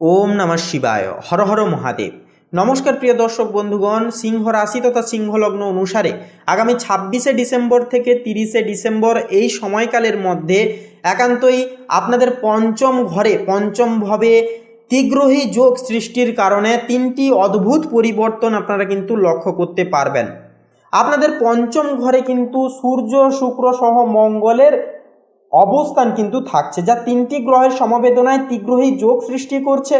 ওম নমঃ শিবায়। হর হর মহাদেব। নমস্কার প্রিয় দর্শক বন্ধুগণ, সিংহ রাশি তথা সিংহ লগ্ন অনুসারে আগামী 26শে ডিসেম্বর থেকে 30শে ডিসেম্বর এই সময়কালের মধ্যে একান্তই আপনাদের পঞ্চম ঘরে পঞ্চমভাবে ত্রিগ্রহী যোগ সৃষ্টির কারণে তিনটি অদ্ভুত পরিবর্তন আপনারা কিন্তু লক্ষ্য করতে পারবেন। আপনাদের পঞ্চম ঘরে কিন্তু সূর্য, শুক্র সহ মঙ্গলের অবস্থান কিন্তু থাকছে, যা তিনটি গ্রহের সমবেদনায় ত্রিগ্রহী যোগ সৃষ্টি করছে।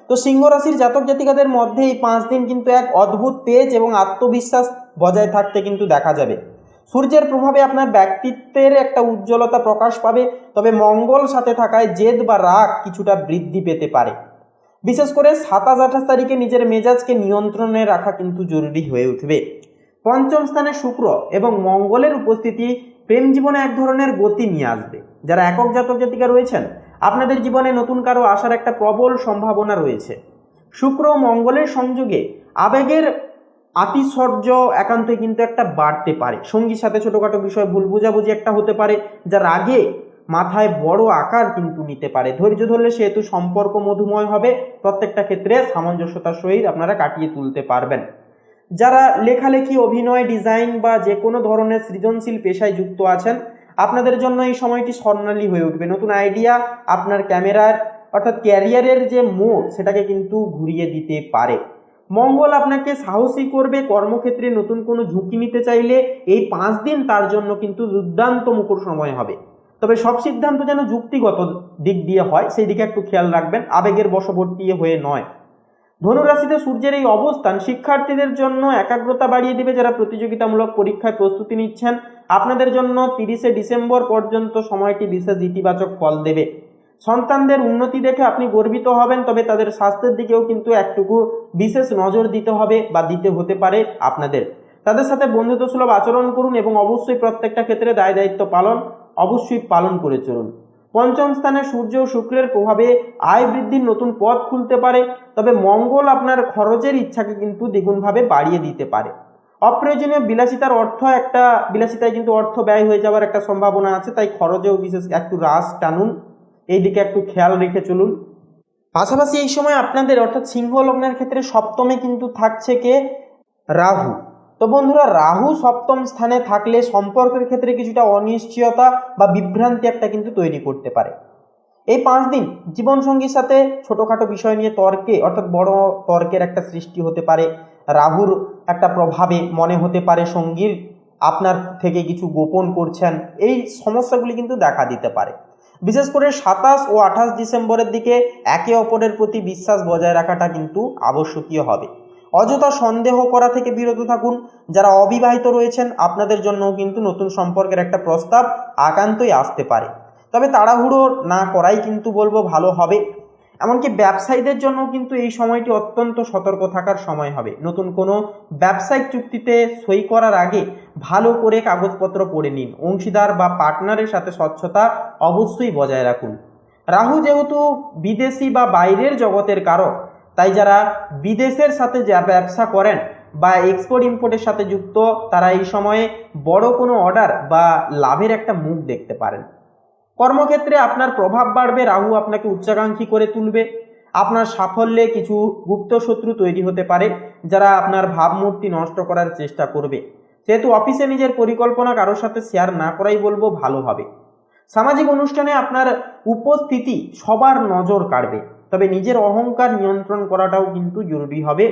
তো সিংহ রাশির জাতক জাতিকাদের মধ্যে এই 5 দিন কিন্তু এক অদ্ভুত তেজ এবং আত্মবিশ্বাস বজায় থাকতে কিন্তু দেখা যাবে। সূর্যের প্রভাবে আপনার ব্যক্তিত্বের একটা উজ্জ্বলতা প্রকাশ পাবে, তবে মঙ্গল সাথে থাকায় জেদ বা রাগ কিছুটা বৃদ্ধি পেতে পারে। বিশেষ করে 27-28 তারিখে নিজের মেজাজকে নিয়ন্ত্রণে রাখা কিন্তু জরুরি হয়ে উঠবে। পঞ্চম স্থানে শুক্র এবং মঙ্গলের উপস্থিতি প্রেম জীবনে এক ধরনের গতি নিয়ে আসবে। যারা একক জাতক জাতিকা রয়েছেন, আপনাদের জীবনে নতুন কারো আসার একটা প্রবল সম্ভাবনা রয়েছে। শুক্র ও মঙ্গলের সংযোগে আবেগের আতিশয্য একান্তই কিন্তু একটা বাড়তে পারে। সঙ্গীর সাথে ছোটোখাটো বিষয়ে ভুল বোঝাবুঝি একটা হতে পারে, যা রাগে মাথায় বড় আকার কিন্তু নিতে পারে। ধৈর্য ধরলে সেহেতু সম্পর্ক মধুময় হবে, প্রত্যেকটা ক্ষেত্রে সামঞ্জস্যতার সহিত আপনারা কাটিয়ে তুলতে পারবেন। যারা লেখালেখি, অভিনয়, ডিজাইন বা যে কোনো ধরনের সৃজনশীল পেশায় যুক্ত আছেন, আপনাদের জন্য এই সময়টি স্বর্ণালী হয়ে উঠবে। নতুন আইডিয়া আপনার ক্যামেরার অর্থাৎ ক্যারিয়ারের যে মোড় সেটাকে কিন্তু ঘুরিয়ে দিতে পারে। মঙ্গল আপনাকে সাহসী করবে। কর্মক্ষেত্রে নতুন কোনো ঝুঁকি নিতে চাইলে এই 5 দিন তার জন্য কিন্তু দুর্দান্ত মুখর সময় হবে। তবে সব সিদ্ধান্ত যেন যুক্তিগত দিক দিয়ে হয়, সেই দিকে একটু খেয়াল রাখবেন, আবেগের বশবর্তী হয়ে নয়। ধনুরাশিতে সূর্যের এই অবস্থান শিক্ষার্থীদের জন্য একাগ্রতা বাড়িয়ে দেবে। যারা প্রতিযোগিতামূলক পরীক্ষায় প্রস্তুতি নিচ্ছেন, আপনাদের জন্য 30শে ডিসেম্বর পর্যন্ত সময়টি বিশেষ ইতিবাচক ফল দেবে। সন্তানদের উন্নতি দেখে আপনি গর্বিত হবেন, তবে তাদের স্বাস্থ্যের দিকেও কিন্তু একটুকু বিশেষ নজর দিতে হবে বা দিতে হতে পারে আপনাদের। তাদের সাথে বন্ধুত্বসুলভ আচরণ করুন এবং অবশ্যই প্রত্যেকটা ক্ষেত্রে দায় দায়িত্ব অবশ্যই পালন করে চলুন। পঞ্চম স্থানে সূর্য ও শুক্রের প্রভাবে আয় বৃদ্ধির নতুন পথ খুলতে পারে, তবে মঙ্গল আপনার খরচের ইচ্ছাকে কিন্তু দ্বিগুণভাবে বাড়িয়ে দিতে পারে। অপ্রয়োজনীয় বিলাসিতায় কিন্তু অর্থ ব্যয় হয়ে যাওয়ার একটা সম্ভাবনা আছে, তাই খরচেও বিশেষ একটু রাশ টানুন, এই দিকে একটু খেয়াল রেখে চলুন। পাশাপাশি এই সময় আপনাদের অর্থাৎ সিংহ লগ্নের ক্ষেত্রে সপ্তমে কিন্তু থাকছে কে? রাহু। তো বন্ধুরা, রাহু সপ্তম স্থানে থাকলে সম্পর্কের ক্ষেত্রে কিছুটা অনিশ্চয়তা বা বিভ্রান্তি একটা কিন্তু তৈরি করতে পারে। এই 5 দিন জীবনসঙ্গীর সাথে ছোটোখাটো বিষয় নিয়ে অর্থাৎ বড় তর্কের একটা সৃষ্টি হতে পারে। রাহুর একটা প্রভাবে মনে হতে পারে সঙ্গীর আপনার থেকে কিছু গোপন করছেন, এই সমস্যাগুলি কিন্তু দেখা দিতে পারে। বিশেষ করে 27 ও 28 ডিসেম্বরের দিকে একে অপরের প্রতি বিশ্বাস বজায় রাখাটা কিন্তু আবশ্যকীয় হবে। অযথা সন্দেহ করা থেকে বিরত থাকুন। যারা অবিবাহিত রয়েছেন, আপনাদের জন্যও কিন্তু নতুন সম্পর্কের একটা প্রস্তাব একান্তই আসতে পারে, তবে তাড়াহুড়ো না করাই কিন্তু বলবো ভালো হবে। এমনকি ব্যবসায়ীদের জন্য কিন্তু এই সময়টি অত্যন্ত সতর্ক থাকার সময় হবে। নতুন কোনো ব্যবসায়িক চুক্তিতে সই করার আগে ভালো করে কাগজপত্র পড়ে নিন। অংশীদার বা পার্টনারের সাথে স্বচ্ছতা অবশ্যই বজায় রাখুন। রাহু যেহেতু বিদেশি বা বাইরের জগতের কারক, তাই যারা বিদেশের সাথে যা ব্যবসা করেন বা এক্সপোর্ট ইম্পোর্টের সাথে যুক্ত, তারা এই সময়ে বড় কোনো অর্ডার বা লাভের একটা মুখ দেখতে পারেন। কর্মক্ষেত্রে আপনার প্রভাব বাড়বে। রাহু আপনাকে উচ্চাকাঙ্ক্ষী করে তুলবে। আপনার সাফল্যে কিছু গুপ্ত শত্রু তৈরি হতে পারে, যারা আপনার ভাবমূর্তি নষ্ট করার চেষ্টা করবে। সেহেতু অফিসে নিজের পরিকল্পনা কারোর সাথে শেয়ার না করাই বলবো ভালো হবে। সামাজিক অনুষ্ঠানে আপনার উপস্থিতি সবার নজর কাড়বে, তবে নিজের অহংকার নিয়ন্ত্রণ করাটাও কিন্তু জরুরি হবে।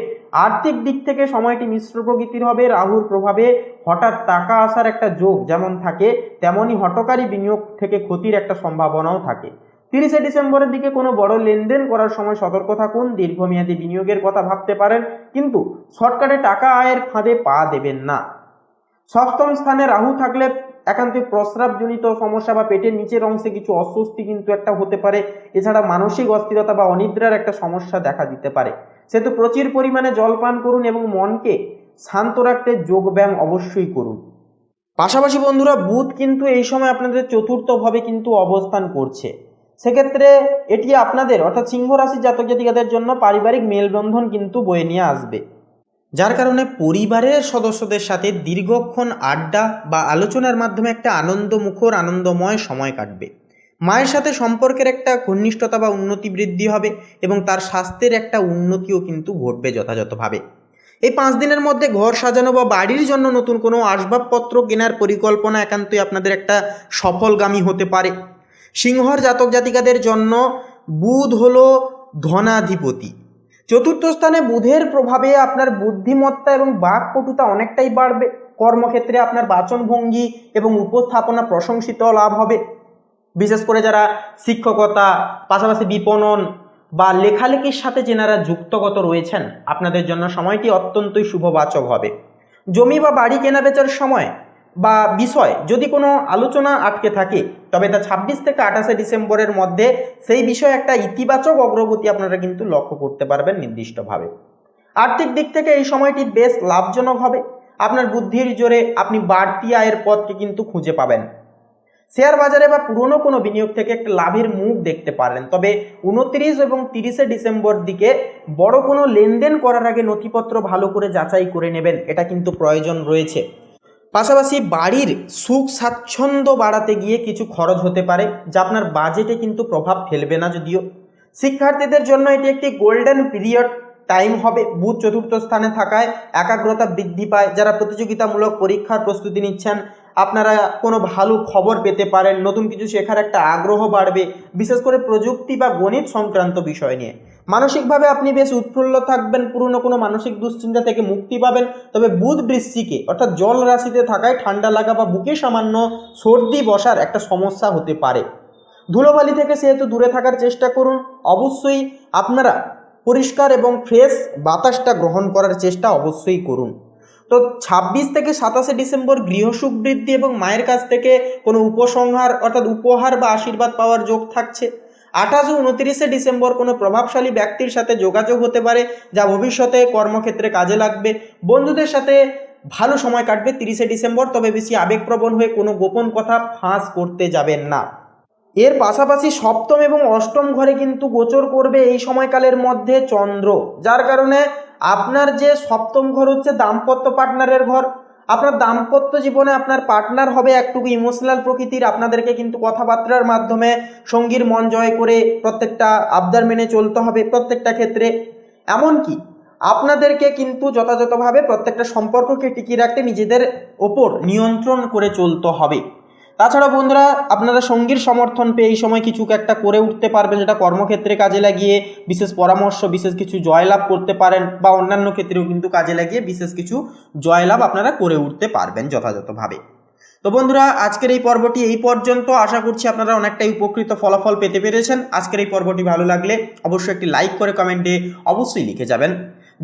আর্থিক দিক থেকে সময়টি মিশ্র প্রকৃতির হবে। রাহুর প্রভাবে হঠাৎ টাকা আসার একটা যোগ যেমন থাকে, তেমনই হঠকারী বিনিয়োগ থেকে ক্ষতির একটা সম্ভাবনাও থাকে। 30শে ডিসেম্বরের দিকে কোনো বড় লেনদেন করার সময় সতর্ক থাকুন। দীর্ঘমেয়াদী বিনিয়োগের কথা ভাবতে পারেন, কিন্তু শর্টকাটে টাকা আয়ের ফাঁদে পা দেবেন না। সপ্তম স্থানে রাহু থাকলে একান্তই প্রস্রাবজনিত সমস্যা বা পেটের নিচের অংশে কিছু অস্বস্তি কিন্তু একটা হতে পারে। এছাড়া মানসিক অস্থিরতা বা অনিদ্রার একটা সমস্যা দেখা দিতে পারে। সেহেতু প্রচুর পরিমাণে জল পান করুন এবং মনকে শান্ত রাখতে যোগব্যায়াম অবশ্যই করুন। পাশাপাশি বন্ধুরা, বুধ কিন্তু এই সময় আপনাদের চতুর্থভাবে কিন্তু অবস্থান করছে। সেক্ষেত্রে এটি আপনাদের অর্থাৎ সিংহ রাশির জাতক জাতিকাদের জন্য পারিবারিক মেলবন্ধন কিন্তু বয়ে নিয়ে আসবে, যার কারণে পরিবারের সদস্যদের সাথে দীর্ঘক্ষণ আড্ডা বা আলোচনার মাধ্যমে একটা আনন্দময় সময় কাটবে। মায়ের সাথে সম্পর্কের একটা ঘনিষ্ঠতা বা উন্নতি বৃদ্ধি হবে এবং তার স্বাস্থ্যের একটা উন্নতিও কিন্তু ঘটবে যথাযথভাবে। এই 5 দিনের মধ্যে ঘর সাজানো বা বাড়ির জন্য নতুন কোনো আসবাবপত্র কেনার পরিকল্পনা একান্তই আপনাদের একটা সফলগামী হতে পারে। সিংহর জাতক জাতিকাদের জন্য বুধ হলো ধনাধিপতি। চতুর্থ স্থানে বুধের প্রভাবে আপনার বুদ্ধিমত্তা এবং বাকপটুতা অনেকটাই বাড়বে। কর্মক্ষেত্রে আপনার বাচনভঙ্গি এবং উপস্থাপনা প্রশংসিত লাভ হবে। বিশেষ করে যারা শিক্ষকতা, পাশাপাশি বিপণন বা লেখালেখির সাথে যেনারা যুক্তগত রয়েছেন, আপনাদের জন্য সময়টি অত্যন্তই শুভবাচক হবে। জমি বা বাড়ি কেনাবেচার সময় বা বিষয় যদি কোনো আলোচনা আটকে থাকে, তবে তা 26 থেকে 28 ডিসেম্বরের মধ্যে সেই বিষয়ে একটা ইতিবাচক অগ্রগতি আপনারা কিন্তু লক্ষ্য করতে পারবেন নির্দিষ্টভাবে। আর্থিক দিক থেকে এই সময়টি বেশ লাভজনক হবে। আপনার বুদ্ধির জোরে আপনি বাড়তি আয়ের পথকে কিন্তু খুঁজে পাবেন। শেয়ার বাজারে বা পুরনো কোনো বিনিয়োগ থেকে একটা লাভের মুখ দেখতে পারেন। তবে 29 এবং 30 ডিসেম্বর দিকে বড় কোনো লেনদেন করার আগে নথিপত্র ভালো করে যাচাই করে নেবেন, এটা কিন্তু প্রয়োজন রয়েছে। পাশাপাশি বাড়ির সুখ স্বাচ্ছন্দ্য বাড়াতে গিয়ে কিছু খরচ হতে পারে, যা আপনার বাজেটে কিন্তু প্রভাব ফেলবে না। যদিও শিক্ষার্থীদের জন্য এটি একটি গোল্ডেন পিরিয়ড টাইম হবে। বুধ চতুর্থ স্থানে থাকায় একাগ্রতা বৃদ্ধি পায়। যারা প্রতিযোগিতামূলক পরীক্ষার প্রস্তুতি নিচ্ছেন, আপনারা কোনো ভালো খবর পেতে পারেন, নতুন কিছু শেখার একটা আগ্রহ বাড়বে, বিশেষ করে প্রযুক্তি বা গণিত সংক্রান্ত বিষয় নিয়ে। মানসিকভাবে আপনি বেশ উৎফুল্ল থাকবেন, পুরনো কোনো মানসিক দুশ্চিন্তা থেকে মুক্তি পাবেন। তবে বুধ বৃশ্চিকে অর্থাৎ জল রাশিতে থাকায় ঠান্ডা লাগা বা বুকে সামান্য সর্দি বসার একটা সমস্যা হতে পারে। ধুলোবালি থেকে সেহেতু দূরে থাকার চেষ্টা করুন। অবশ্যই আপনারা পরিষ্কার এবং ফ্রেশ বাতাসটা গ্রহণ করার চেষ্টা অবশ্যই করুন। তো 26 থেকে 27 ডিসেম্বর গৃহসুখ বৃদ্ধি এবং মায়ের কাছ থেকে কোনো উপসংহার অর্থাৎ উপহার বা আশীর্বাদ পাওয়ার যোগ থাকছে। 28 ও 29 ডিসেম্বর কোনো প্রভাবশালী ব্যক্তির সাথে যোগাযোগ হতে পারে, যা ভবিষ্যতে কর্মক্ষেত্রে কাজে লাগবে। বন্ধুদের সাথে ভালো সময় কাটবে 30 ডিসেম্বর, তবে বেশি আবেগপ্রবণ হয়ে কোনো গোপন কথা ফাঁস করতে যাবেন না। এর পাশাপাশি সপ্তম এবং অষ্টম ঘরে কিন্তু গোচর করবে এই সময়কালের মধ্যে চন্দ্র, যার কারণে আপনার যে সপ্তম ঘর হচ্ছে দাম্পত্য পার্টনারের ঘর। আপনার দাম্পত্য জীবনে আপনার পার্টনার হবে একটুকু ইমোশনাল প্রকৃতির। আপনাদেরকে কিন্তু কথাবার্তার মাধ্যমে সঙ্গীর মন জয় করে প্রত্যেকটা আবদার মেনে চলতে হবে প্রত্যেকটা ক্ষেত্রে। এমনকি আপনাদেরকে কিন্তু যথাযথভাবে প্রত্যেকটা সম্পর্ককে টিকিয়ে রাখতে নিজেদের ওপর নিয়ন্ত্রণ করে চলতে হবে। তাছাড়া বন্ধুরা, আপনারা সঙ্গীর সমর্থন পেয়ে এই সময় কিছু একটা করে উঠতে পারবেন, যেটা কর্মক্ষেত্রে কাজে লাগিয়ে বিশেষ পরামর্শ, বিশেষ কিছু জয়লাভ করতে পারেন, বা অন্যান্য ক্ষেত্রেও কিন্তু কাজে লাগিয়ে বিশেষ কিছু জয়লাভ আপনারা করে উঠতে পারবেন যথাযথভাবে। তো বন্ধুরা, আজকের এই পর্বটি এই পর্যন্ত। আশা করছি আপনারা অনেকটাই উপকৃত ফলাফল পেতে পেরেছেন। আজকের এই পর্বটি ভালো লাগলে অবশ্যই একটি লাইক করে কমেন্টে অবশ্যই লিখে যাবেন।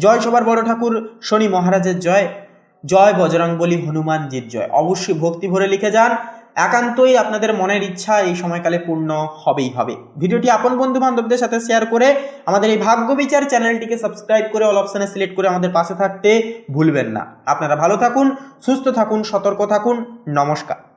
জয় সবার বড় ঠাকুর শনি মহারাজের জয়, জয় বজরংবলী হনুমানজির জয়। অবশ্যই ভক্তি ভরে লিখে যান। একান্তই আপনাদের মনের ইচ্ছা এই সময়কালে পূর্ণ হবেই হবে। ভিডিওটি আপন বন্ধু বান্ধবদের সাথে শেয়ার করে আমাদের এই ভাগ্য বিচার চ্যানেলটিকে সাবস্ক্রাইব করে অল অপশানে সিলেক্ট করে আমাদের পাশে থাকতে ভুলবেন না। আপনারা ভালো থাকুন, সুস্থ থাকুন, সতর্ক থাকুন। নমস্কার।